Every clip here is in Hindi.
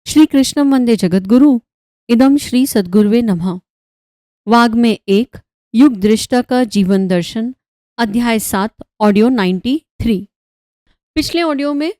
श्री कृष्णं वंदे जगद्गुरु। इदम श्री सद्गुरुवे नमः। वाग में एक युग दृष्टा का जीवन दर्शन, अध्याय 7, ऑडियो 93। पिछले ऑडियो में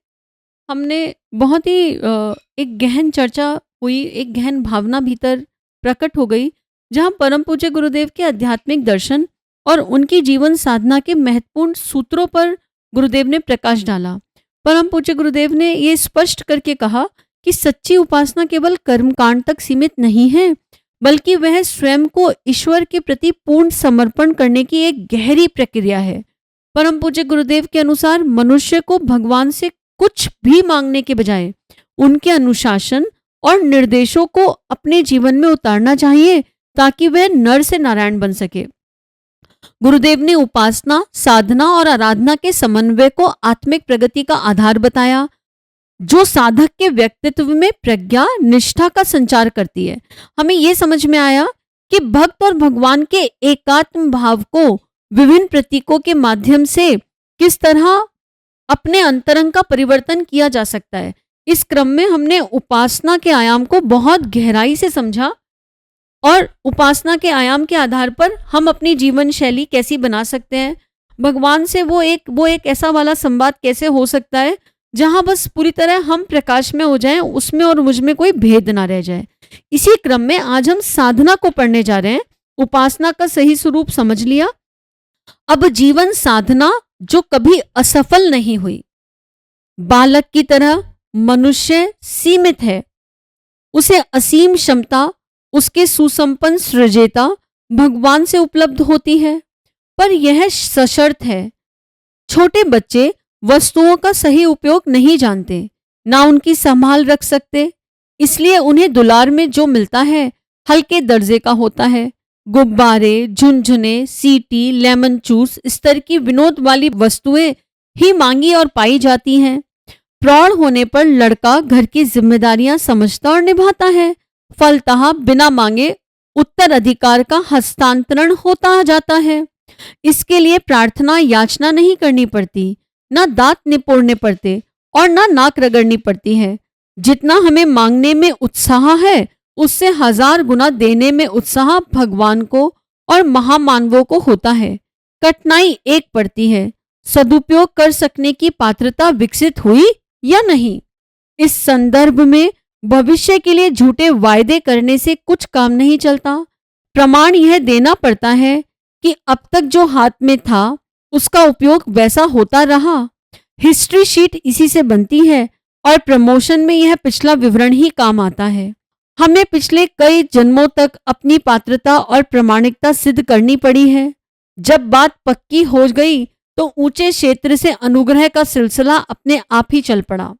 हमने बहुत ही एक गहन चर्चा हुई, एक गहन भावना भीतर प्रकट हो गई, जहाँ परम पूज्य गुरुदेव के आध्यात्मिक दर्शन और उनकी जीवन साधना के महत्वपूर्ण सूत्रों पर गुरुदेव ने प्रकाश डाला। परम पूज्य गुरुदेव ने ये स्पष्ट करके कहा कि सच्ची उपासना केवल कर्मकांड तक सीमित नहीं है, बल्कि वह स्वयं को ईश्वर के प्रति पूर्ण समर्पण करने की एक गहरी प्रक्रिया है। परम पूज्य गुरुदेव के अनुसार मनुष्य को भगवान से कुछ भी मांगने के बजाय उनके अनुशासन और निर्देशों को अपने जीवन में उतारना चाहिए, ताकि वह नर से नारायण बन सके। गुरुदेव ने उपासना, साधना और आराधना के समन्वय को आत्मिक प्रगति का आधार बताया, जो साधक के व्यक्तित्व में प्रज्ञा, निष्ठा का संचार करती है। हमें यह समझ में आया कि भक्त और भगवान के एकात्म भाव को विभिन्न प्रतीकों के माध्यम से किस तरह अपने अंतरंग का परिवर्तन किया जा सकता है। इस क्रम में हमने उपासना के आयाम को बहुत गहराई से समझा और उपासना के आयाम के आधार पर हम अपनी जीवन शैली कैसी बना सकते हैं, भगवान से वो एक ऐसा वाला संवाद कैसे हो सकता है जहां बस पूरी तरह हम प्रकाश में हो जाएं, उसमें और मुझ में कोई भेद ना रह जाए। इसी क्रम में आज हम साधना को पढ़ने जा रहे हैं। उपासना का सही स्वरूप समझ लिया, अब जीवन साधना जो कभी असफल नहीं हुई। बालक की तरह मनुष्य सीमित है, उसे असीम क्षमता उसके सुसंपन्न सृजेता भगवान से उपलब्ध होती है, पर यह सशर्त है। छोटे बच्चे वस्तुओं का सही उपयोग नहीं जानते, ना उनकी संभाल रख सकते, इसलिए उन्हें दुलार में जो मिलता है हल्के दर्जे का होता है। गुब्बारे, झुनझुने, सीटी, लेमन जूस, इस तरह की विनोद वाली वस्तुएं ही मांगी और पाई जाती हैं। प्रौढ़ होने पर लड़का घर की जिम्मेदारियां समझता और निभाता है, फलतः बिना मांगे उत्तराधिकार का हस्तांतरण होता जाता है। इसके लिए प्रार्थना याचना नहीं करनी पड़ती, ना दांत निपोड़ने पड़ते और ना नाक रगड़नी पड़ती है। जितना हमें मांगने में उत्साह है, उससे 1000 गुना देने में उत्साह भगवान को और महामानवों को होता है। कठिनाई एक पड़ती है, सदुपयोग कर सकने की पात्रता विकसित हुई या नहीं। इस संदर्भ में भविष्य के लिए झूठे वायदे करने से कुछ काम नहीं चलता। प्रमाण यह देना पड़ता है कि अब तक जो हाथ में था उसका उपयोग वैसा होता रहा। हिस्ट्री शीट इसी से बनती है और प्रमोशन में यह पिछला विवरण ही काम आता है। हमें पिछले कई जन्मों तक अपनी पात्रता और प्रामाणिकता सिद्ध करनी पड़ी है। जब बात पक्की हो गई तो ऊंचे क्षेत्र से अनुग्रह का सिलसिला अपने आप ही चल पड़ा।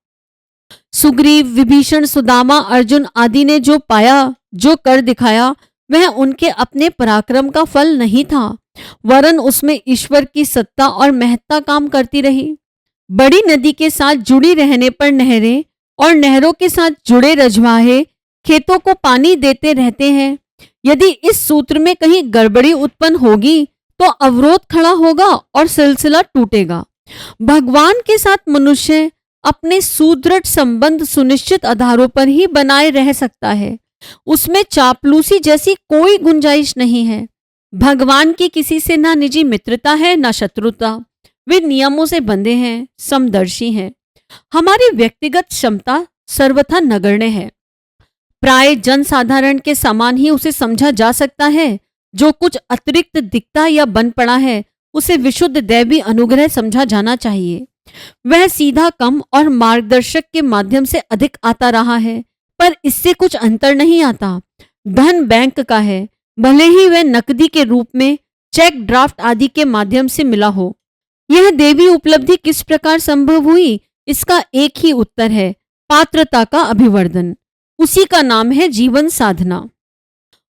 सुग्रीव, विभीषण, सुदामा, अर्जुन आदि ने जो पाया, जो कर दिखाया, वह उनके अपने पराक्रम का फल नहीं था, वरन उसमें ईश्वर की सत्ता और महत्ता काम करती रही। बड़ी नदी के साथ जुड़ी रहने पर नहरें और नहरों के साथ जुड़े रजवाहे खेतों को पानी देते रहते हैं। यदि इस सूत्र में कहीं गड़बड़ी उत्पन्न होगी तो अवरोध खड़ा होगा और सिलसिला टूटेगा। भगवान के साथ मनुष्य अपने सुदृढ़ संबंध सुनिश्चित आधारों पर ही बनाए रह सकता है, उसमें चापलूसी जैसी कोई गुंजाइश नहीं है। भगवान की किसी से ना निजी मित्रता है ना शत्रुता, वे नियमों से बंधे हैं, समदर्शी हैं। हमारी व्यक्तिगत क्षमता सर्वथा नगण्य है, प्राय जनसाधारण के समान ही उसे समझा जा सकता है। जो कुछ अतिरिक्त दिखता या बन पड़ा है उसे विशुद्ध दैवी अनुग्रह समझा जाना चाहिए। वह सीधा कम और मार्गदर्शक के माध्यम से अधिक आता रहा है, पर इससे कुछ अंतर नहीं आता। धन बैंक का है, भले ही वह नकदी के रूप में चेक, ड्राफ्ट आदि के माध्यम से मिला हो। यह देवी उपलब्धि किस प्रकार संभव हुई, इसका एक ही उत्तर है, पात्रता का अभिवर्धन। उसी का नाम है जीवन साधना।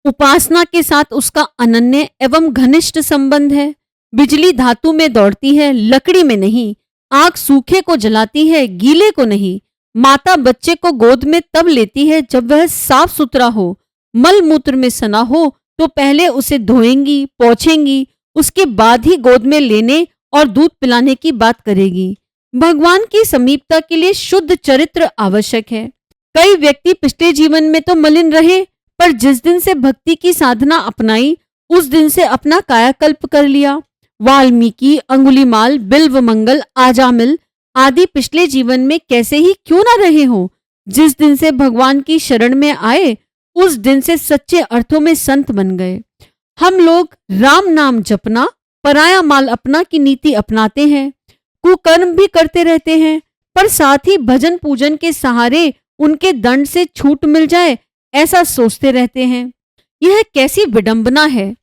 उपासना के साथ उसका अनन्य एवं घनिष्ठ संबंध है। बिजली धातु में दौड़ती है, लकड़ी में नहीं। आग सूखे को जलाती है, गीले को नहीं। माता बच्चे को गोद में तब लेती है जब वह साफ सुथरा हो। मल मूत्र में सना हो तो पहले उसे धोएंगी, पोंछेंगी, उसके बाद ही गोद में लेने और दूध पिलाने की बात करेगी। भगवान की समीपता के लिए शुद्ध चरित्र आवश्यक है। कई व्यक्ति पिछले जीवन में तो मलिन रहे, पर जिस दिन से भक्ति की साधना अपनाई उस दिन से अपना कायाकल्प कर लिया। वाल्मीकि, अंगुलीमाल, बिल्वमंगल, आजामिल आदि पिछले जीवन में कैसे ही क्यों ना रहे हो, जिस दिन से भगवान की शरण में आए उस दिन से सच्चे अर्थों में संत बन गए। हम लोग राम नाम जपना, पराया माल अपना की नीति अपनाते हैं, कुकर्म भी करते रहते हैं, पर साथ ही भजन पूजन के सहारे उनके दंड से छूट मिल जाए ऐसा सोचते रहते हैं। यह कैसी विडंबना है।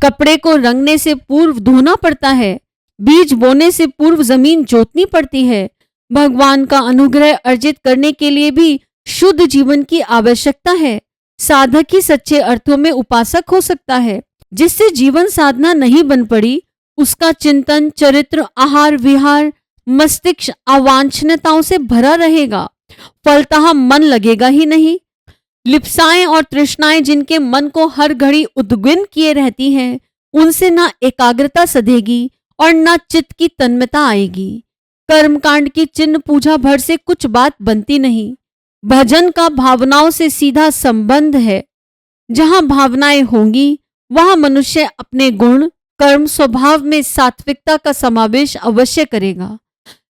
कपड़े को रंगने से पूर्व धोना पड़ता है, बीज बोने से पूर्व जमीन जोतनी पड़ती है। भगवान का अनुग्रह अर्जित करने के लिए भी शुद्ध जीवन की आवश्यकता है। साधक ही सच्चे अर्थों में उपासक हो सकता है। जिससे जीवन साधना नहीं बन पड़ी उसका चिंतन, चरित्र, आहार विहार मस्तिष्क अवांछनीयताओं से भरा रहेगा, फलतः मन लगेगा ही नहीं। लिप्साएं और तृष्णाएं जिनके मन को हर घड़ी उद्विग्न किए रहती हैं, उनसे ना एकाग्रता सधेगी और ना चित्त की तन्मयता आएगी। कर्मकांड की चिन्ह पूजा भर से कुछ बात बनती नहीं। भजन का भावनाओं से सीधा संबंध है। जहां भावनाएं होंगी वहां मनुष्य अपने गुण, कर्म, स्वभाव में सात्विकता का समावेश अवश्य करेगा।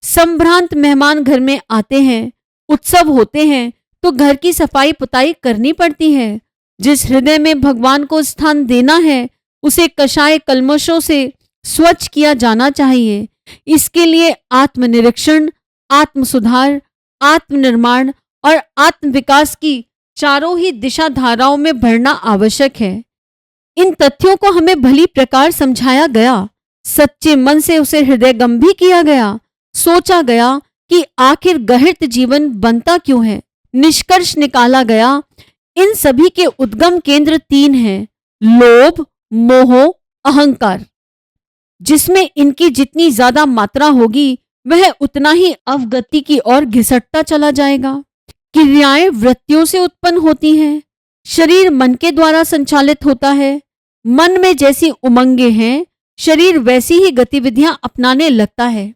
संभ्रांत मेहमान घर में आते हैं, उत्सव होते हैं तो घर की सफाई पुताई करनी पड़ती है। जिस हृदय में भगवान को स्थान देना है उसे कषाय कल्मशों से स्वच्छ किया जाना चाहिए। इसके लिए आत्मनिरीक्षण, आत्म सुधार, आत्मनिर्माण और आत्म विकास की चारों ही दिशा धाराओं में भरना आवश्यक है। इन तथ्यों को हमें भली प्रकार समझाया गया, सच्चे मन से उसे हृदयगम भी किया गया। सोचा गया कि आखिर गहृत जीवन बनता क्यों है। निष्कर्ष निकाला गया, इन सभी के उद्गम केंद्र तीन हैं: लोभ, मोह, अहंकार। जिसमें इनकी जितनी ज्यादा मात्रा होगी वह उतना ही अवगति की ओर घिसटता चला जाएगा। क्रियाएं वृत्तियों से उत्पन्न होती हैं, शरीर मन के द्वारा संचालित होता है। मन में जैसी उमंगे हैं शरीर वैसी ही गतिविधियां अपनाने लगता है।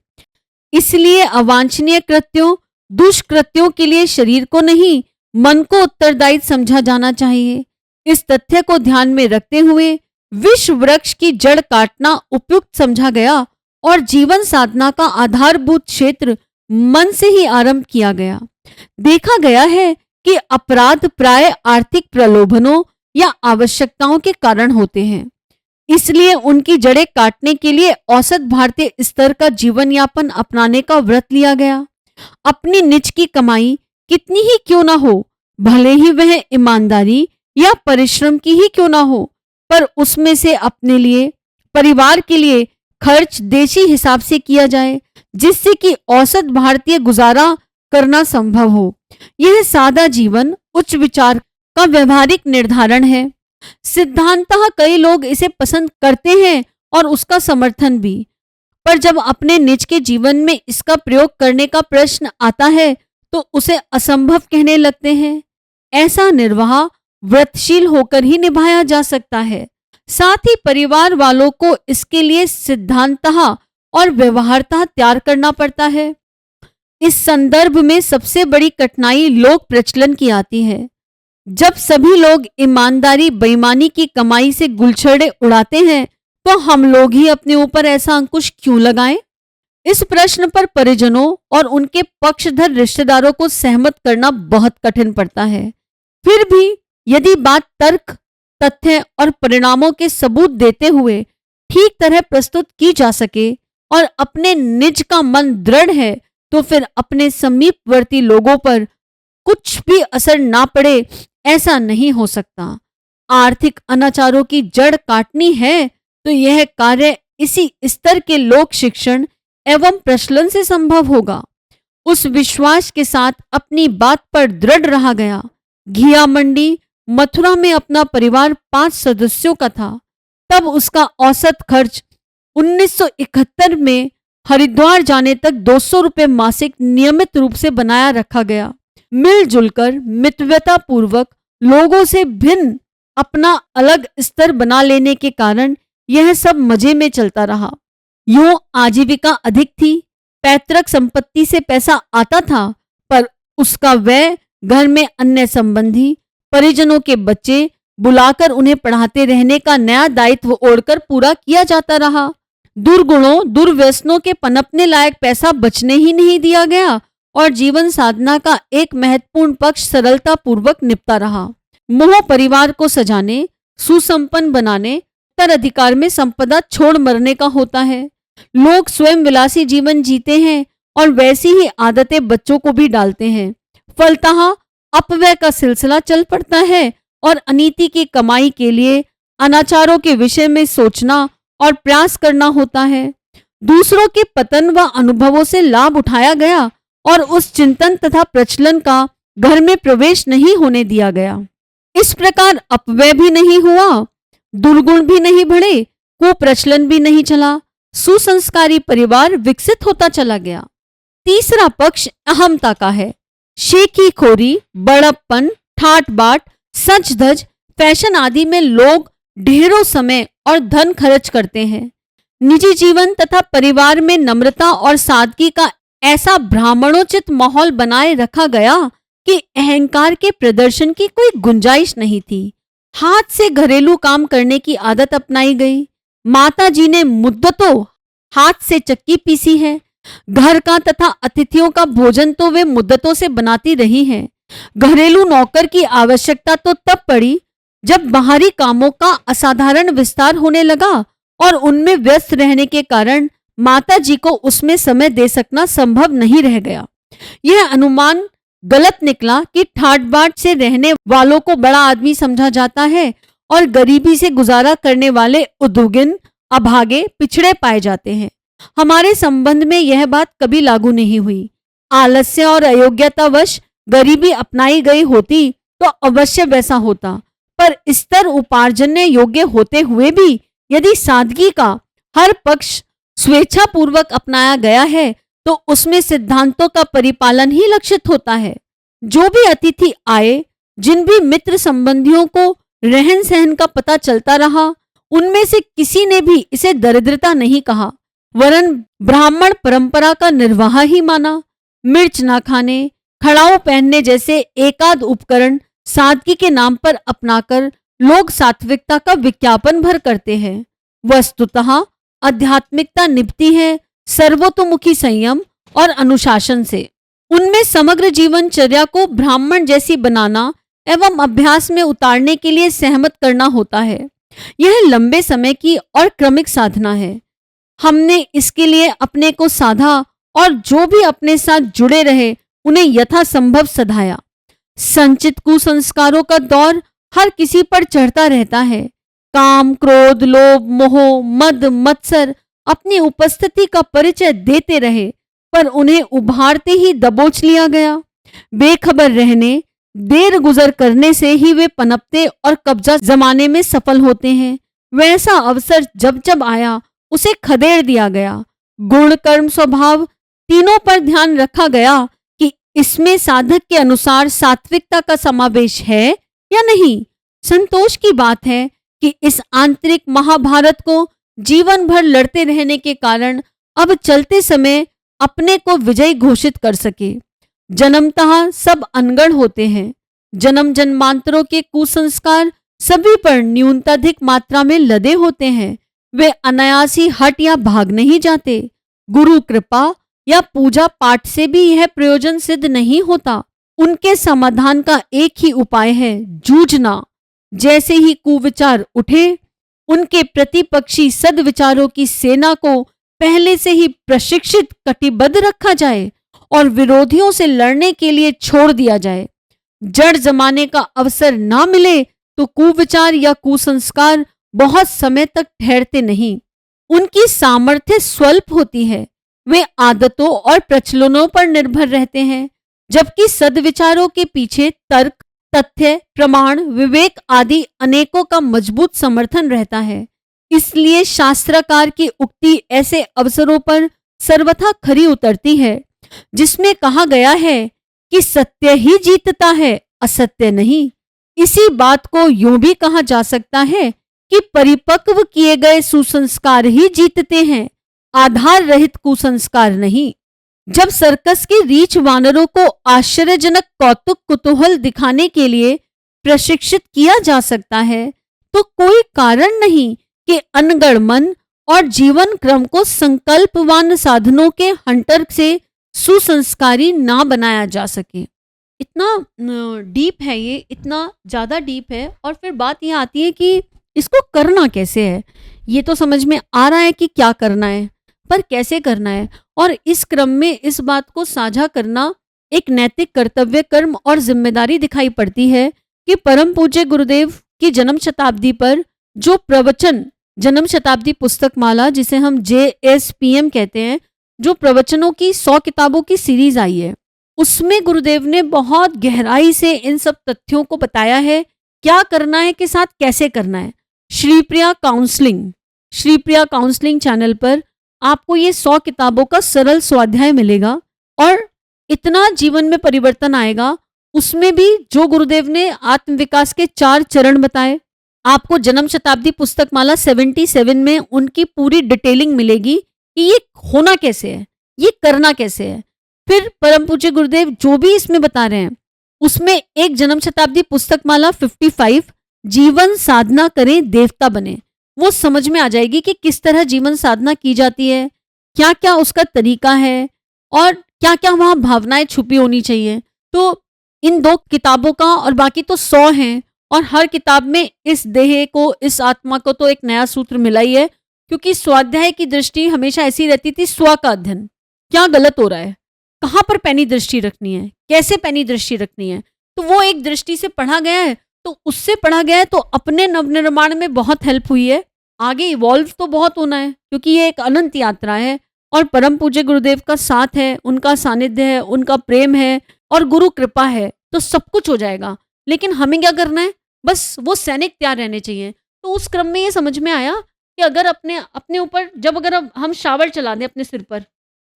इसलिए अवांछनीय कृत्यों, दुष्कृत्यों के लिए शरीर को नहीं मन को उत्तरदायी समझा जाना चाहिए। इस तथ्य को ध्यान में रखते हुए विश्व वृक्ष की जड़ काटना उपयुक्त समझा गया और जीवन साधना का आधारभूत क्षेत्र मन से ही आरंभ किया गया। देखा गया है कि अपराध प्राय आर्थिक प्रलोभनों या आवश्यकताओं के कारण होते हैं। इसलिए उनकी जड़ें काटने के लिए औसत भारतीय स्तर का जीवन यापन अपनाने का व्रत लिया गया। अपनी निज की कमाई कितनी ही क्यों ना हो, भले ही वह ईमानदारी या परिश्रम की ही क्यों ना हो, पर उसमें से अपने लिए, परिवार के लिए खर्च देशी हिसाब से किया जाए, जिससे कि औसत भारतीय गुजारा करना संभव हो। यह सादा जीवन उच्च विचार का व्यवहारिक निर्धारण है। सिद्धांततः कई लोग इसे पसंद करते हैं और उसका समर्थन भी, पर जब अपने निज के जीवन में इसका प्रयोग करने का प्रश्न आता है तो उसे असंभव कहने लगते हैं। ऐसा निर्वाह व्रतशील होकर ही निभाया जा सकता है। साथ ही परिवार वालों को इसके लिए सिद्धांततः और व्यवहारतः तैयार करना पड़ता है। इस संदर्भ में सबसे बड़ी कठिनाई लोक प्रचलन की आती है। जब सभी लोग ईमानदारी बेईमानी की कमाई से गुलछड़े उड़ाते हैं तो हम लोग ही अपने ऊपर ऐसा अंकुश क्यों लगाएं? इस प्रश्न पर परिजनों और उनके पक्षधर रिश्तेदारों को सहमत करना बहुत कठिन पड़ता है। फिर भी यदि बात तर्क, तथ्य और परिणामों के सबूत देते हुए ठीक तरह प्रस्तुत की जा सके और अपने निज का मन दृढ़ है तो फिर अपने समीपवर्ती लोगों पर कुछ भी असर ना पड़े ऐसा नहीं हो सकता। आर्थिक अनाचारों की जड़ काटनी है तो यह कार्य इसी स्तर के लोक शिक्षण एवं प्रचलन से संभव होगा। उस विश्वास के साथ अपनी बात पर दृढ़ रहा गया। घिया मंडी मथुरा में अपना परिवार 5 सदस्यों का था। तब उसका औसत खर्च 1971 में हरिद्वार जाने तक 200 रुपये मासिक नियमित रूप से बनाया रखा गया। मिलजुल कर मितव्यता पूर्वक लोगों से भिन्न अपना अलग स्तर बना लेने के कारण यह सब मजे में चलता रहा। यूं आजीविका अधिक थी, पैतृक संपत्ति से पैसा आता था, पर उसका व्यय घर में अन्य संबंधी परिजनों के बच्चे बुलाकर उन्हें पढ़ाते रहने का नया दायित्व ओढ़कर पूरा किया जाता रहा। दुर्गुणों दुर्व्यसनों के पनपने लायक पैसा बचने ही नहीं दिया गया और जीवन साधना का एक महत्वपूर्ण पक्ष सरलता पूर्वक निपटा रहा। मोह परिवार को सजाने, सुसंपन्न बनाने, उत्तराधिकार में संपदा छोड़ मरने का होता है। लोग स्वयं विलासी जीवन जीते हैं और वैसी ही आदतें बच्चों को भी डालते हैं। फलतः अपव्यय का सिलसिला चल पड़ता है और अनीति की कमाई के लिए अनाचारों के विषय में सोचना और प्रयास करना होता है। दूसरों के पतन व अनुभवों से लाभ उठाया गया और उस चिंतन तथा प्रचलन का घर में प्रवेश नहीं होने दिया गया। इस प्रकार अपव्यय भी नहीं हुआ, दुर्गुण भी नहीं बढ़े, कुप्रचलन भी नहीं चला, सुसंस्कारी परिवार विकसित होता चला गया। तीसरा पक्ष अहमता का है। शेखी खोरी, बड़प्पन, ठाट बाट, सच धज, फैशन आदि में लोग ढेरों समय और धन खर्च करते हैं। निजी जीवन तथा परिवार में नम्रता और सादगी का ऐसा ब्राह्मणोचित माहौल बनाए रखा गया कि अहंकार के प्रदर्शन की कोई गुंजाइश नहीं थी। हाथ से घरेलू काम करने की आदत अपनाई गई। माता जी ने मुद्दतों हाथ से चक्की पीसी है। घर का तथा अतिथियों का भोजन तो वे मुद्दतों से बनाती रही हैं। घरेलू नौकर की आवश्यकता तो तब पड़ी जब बाहरी कामों का असाधारण विस्तार होने लगा और उनमें व्यस्त रहने के कारण माता जी को उसमें समय दे सकना संभव नहीं रह गया। यह अनुमान गलत निकला कि ठाट बाट से रहने वालों को बड़ा आदमी समझा जाता है और गरीबी से गुजारा करने वाले उद्योगिन, अभागे, पिछड़े पाए जाते हैं। हमारे संबंध में यह बात कभी लागू नहीं हुई। आलस्य और अयोग्यतावश गरीबी अपनाई गई होती तो अवश्य वैसा होता, पर स्तर उपार्जन योग्य होते हुए भी यदि सादगी का हर पक्ष स्वेच्छापूर्वक अपनाया गया है तो उसमें सिद्धांतों का परिपालन ही लक्षित होता है। जो भी अतिथि आए, जिन भी मित्र संबंधियों को रहन सहन का पता चलता रहा, उनमें से किसी ने भी इसे दरिद्रता नहीं कहा, वरन ब्राह्मण परंपरा का निर्वाह ही माना। मिर्च ना खाने, खड़ाऊ पहनने जैसे एकाध उपकरण सादगी के नाम पर अपनाकर लोग सात्विकता का विज्ञापन भर करते हैं। वस्तुतः आध्यात्मिकता निभती है सर्वतोमुखी संयम और अनुशासन से। उनमें समग्र जीवनचर्या को ब्राह्मण जैसी बनाना एवं अभ्यास में उतारने के लिए सहमत करना होता है। यह लंबे समय की और क्रमिक साधना है। हमने इसके लिए अपने को साधा और जो भी अपने साथ जुड़े रहे उन्हें यथासंभव सधाया। संचित कुसंस्कारों का दौर हर किसी पर चढ़ता रहता है। काम, क्रोध, लोभ, मोह, मद, मत्सर अपनी उपस्थिति का परिचय देते रहे, पर उन्हें उभारते ही दबोच लिया गया। बेखबर रहने, देर गुजर करने से ही वे पनपते और कब्जा जमाने में सफल होते हैं। वैसा अवसर जब जब आया उसे खदेड़ दिया गया। गुण, कर्म, स्वभाव तीनों पर ध्यान रखा गया कि इसमें साधक के अनुसार सात्विकता का समावेश है या नहीं। संतोष की बात है कि इस आंतरिक महाभारत को जीवन भर लड़ते रहने के कारण अब चलते समय अपने को विजयी घोषित कर सके। जन्मतः सब अनगढ़ होते हैं। जन्म जन्मांतरों के कुसंस्कार सभी पर न्यूनताधिक मात्रा में लदे होते हैं। वे अनायासी हट या भाग नहीं जाते। गुरु कृपा या पूजा पाठ से भी यह प्रयोजन सिद्ध नहीं होता। उनके समाधान का एक ही उपाय है, जूझना। जैसे ही कुविचार उठे, उनके प्रतिपक्षी सद्विचारों की सेना को पहले से ही प्रशिक्षित कटिबद्ध रखा जाए और विरोधियों से लड़ने के लिए छोड़ दिया जाए। जड़ जमाने का अवसर ना मिले तो कुविचार या कुसंस्कार बहुत समय तक ठहरते नहीं। उनकी सामर्थ्य स्वल्प होती है। वे आदतों और प्रचलनों पर निर्भर रहते हैं, जबकि सद्विचारों के पीछे तर्क, तथ्य, प्रमाण, विवेक आदि अनेकों का मजबूत समर्थन रहता है। इसलिए शास्त्रकार की उक्ति ऐसे अवसरों पर सर्वथा खरी उतरती है, जिसमें कहा गया है कि सत्य ही जीतता है, असत्य नहीं। इसी बात को यूं भी कहा जा सकता है कि परिपक्व किए गए सुसंस्कार ही जीतते हैं, आधार रहित कुसंस्कार नहीं। जब सर्कस के रीछ वानरों को आश्चर्यजनक कौतुक कुतूहल दिखाने के लिए प्रशिक्षित किया जा सकता है, तो कोई कारण नहीं कि अनगढ़ मन और जीवन क्रम को संकल्पवान साधनों के हंटर से सुसंस्कारी ना बनाया जा सके। इतना डीप है ये, इतना ज़्यादा डीप है। और फिर बात ये आती है कि इसको करना कैसे है। ये तो समझ में आ रहा है कि क्या करना है, पर कैसे करना है। और इस क्रम में इस बात को साझा करना एक नैतिक कर्तव्य, कर्म और जिम्मेदारी दिखाई पड़ती है कि परम पूज्य गुरुदेव की जन्म शताब्दी पर जो प्रवचन, जन्म शताब्दी पुस्तक माला जिसे हम JSPM कहते हैं, जो प्रवचनों की 100 किताबों की सीरीज आई है, उसमें गुरुदेव ने बहुत गहराई से इन सब तथ्यों को बताया है, क्या करना है के साथ कैसे करना है। श्रीप्रिया काउंसलिंग चैनल पर आपको ये 100 किताबों का सरल स्वाध्याय मिलेगा और इतना जीवन में परिवर्तन आएगा। उसमें भी जो गुरुदेव ने आत्मविकास के 4 चरण बताए, आपको जन्म शताब्दी पुस्तक माला 77 में उनकी पूरी डिटेलिंग मिलेगी कि ये होना कैसे है, ये करना कैसे है। फिर परम पूज्य गुरुदेव जो भी इसमें बता रहे हैं, उसमें एक जन्म शताब्दी पुस्तक माला 55 जीवन साधना करें देवता बने, वो समझ में आ जाएगी कि किस तरह जीवन साधना की जाती है, क्या क्या उसका तरीका है और क्या क्या वहां भावनाएं छुपी होनी चाहिए। तो इन 2 किताबों का, और बाकी तो 100 हैं, और हर किताब में इस देह को, इस आत्मा को तो एक नया सूत्र मिला ही है। क्योंकि स्वाध्याय की दृष्टि हमेशा ऐसी रहती थी, स्व का अध्ययन, क्या गलत हो रहा है, कहाँ पर पैनी दृष्टि रखनी है, कैसे पैनी दृष्टि रखनी है, तो वो एक दृष्टि से पढ़ा गया है। तो उससे पढ़ा गया है तो अपने नवनिर्माण में बहुत हेल्प हुई है। आगे इवॉल्व तो बहुत होना है क्योंकि ये एक अनंत यात्रा है और परम पूज्य गुरुदेव का साथ है, उनका सानिध्य है, उनका प्रेम है और गुरु कृपा है, तो सब कुछ हो जाएगा। लेकिन हमें क्या करना है, बस वो सैनिक तैयार रहने चाहिए। तो उस क्रम में ये समझ में आया कि अगर अपने ऊपर जब अगर हम शावर चला दें अपने सिर पर,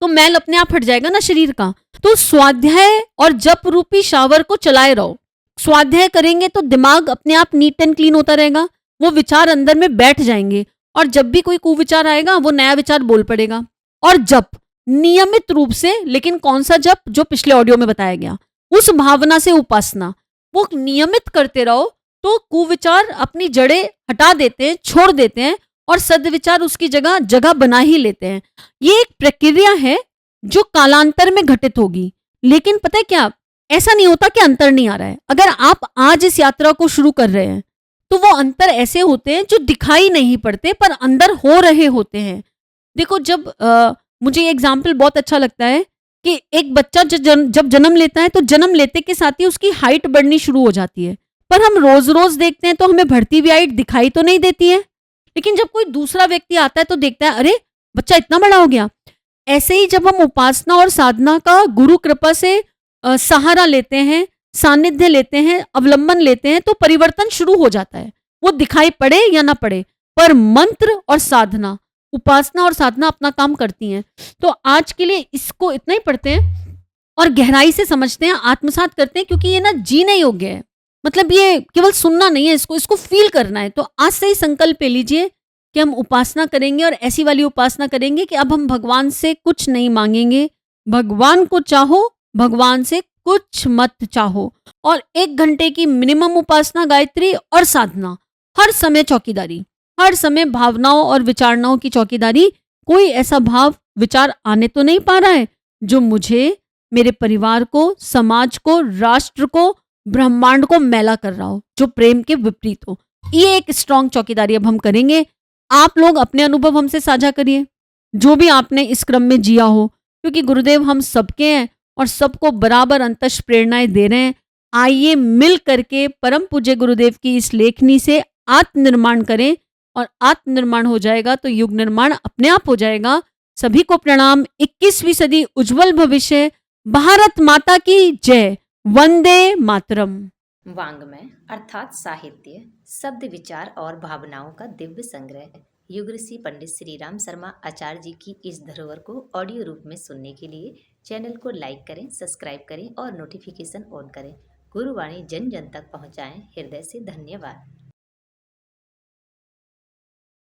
तो मैल अपने आप हट जाएगा ना शरीर का। तो स्वाध्याय और जप रूपी शावर को चलाए रहो। स्वाध्याय करेंगे तो दिमाग अपने आप नीट एंड क्लीन होता रहेगा, वो विचार अंदर में बैठ जाएंगे और जब भी कोई कुविचार आएगा वो नया विचार बोल पड़ेगा। और जप नियमित रूप से, लेकिन कौन सा जप, जो पिछले ऑडियो में बताया गया, उस भावना से उपासना वो नियमित करते रहो तो कुविचार अपनी जड़ें हटा देते हैं, छोड़ देते हैं और सद्विचार उसकी जगह बना ही लेते हैं। ये एक प्रक्रिया है जो कालांतर में घटित होगी। लेकिन पता है क्या, ऐसा नहीं होता कि अंतर नहीं आ रहा है। अगर आप आज इस यात्रा को शुरू कर रहे हैं तो वो अंतर ऐसे होते हैं जो दिखाई नहीं पड़ते पर अंदर हो रहे होते हैं। देखो, जब मुझे ये एग्जाम्पल बहुत अच्छा लगता है कि एक बच्चा जब जन्म लेता है तो जन्म लेते के साथ ही उसकी हाइट बढ़नी शुरू हो जाती है, पर हम रोज रोज देखते हैं तो हमें बढ़ती हुई हाइट दिखाई तो नहीं देती है। लेकिन जब कोई दूसरा व्यक्ति आता है तो देखता है, अरे बच्चा इतना बड़ा हो गया। ऐसे ही जब हम उपासना और साधना का गुरु कृपा से सहारा लेते हैं, सानिध्य लेते हैं, अवलंबन लेते हैं, तो परिवर्तन शुरू हो जाता है, वो दिखाई पड़े या ना पड़े। पर मंत्र और साधना, उपासना और साधना अपना काम करती हैं। तो आज के लिए इसको इतना ही पढ़ते हैं और गहराई से समझते हैं, आत्मसात करते हैं, क्योंकि ये ना जीने योग्य है। मतलब ये केवल सुनना नहीं है, इसको फील करना है। तो आज से ही संकल्प ले लीजिए कि हम उपासना करेंगे और ऐसी वाली उपासना करेंगे कि अब हम भगवान से कुछ नहीं मांगेंगे। भगवान को चाहो, भगवान से कुछ मत चाहो। और 1 घंटे की मिनिमम उपासना, गायत्री और साधना, हर समय चौकीदारी, हर समय भावनाओं और विचारणाओं की चौकीदारी। कोई ऐसा भाव विचार आने तो नहीं पा रहा है जो मुझे, मेरे परिवार को, समाज को, राष्ट्र को, ब्रह्मांड को मैला कर रहा हो, जो प्रेम के विपरीत हो। ये एक स्ट्रांग चौकीदारी अब हम करेंगे। आप लोग अपने अनुभव हमसे साझा करिए, जो भी आपने इस क्रम में जिया हो, क्योंकि गुरुदेव हम सबके हैं और सबको बराबर अंतश प्रेरणाएं दे रहे हैं। आइए मिल करके परम पूज्य गुरुदेव की इस लेखनी से आत्मनिर्माण करें, और आत्मनिर्माण हो जाएगा तो युग निर्माण अपने आप हो जाएगा। सभी को प्रणाम। 21वीं सदी उज्जवल भविष्य। भारत माता की जय। वंदे मातरम। वांग्मय अर्थात साहित्य, शब्द, विचार और भावनाओं का दिव्य संग्रह। युग ऋषि पंडित श्री राम शर्मा आचार्य जी की इस धरोहर को ऑडियो रूप में सुनने के लिए चैनल को लाइक करें, सब्सक्राइब करें और नोटिफिकेशन ऑन करें। गुरुवाणी जन जन तक पहुँचाएं। हृदय से धन्यवाद।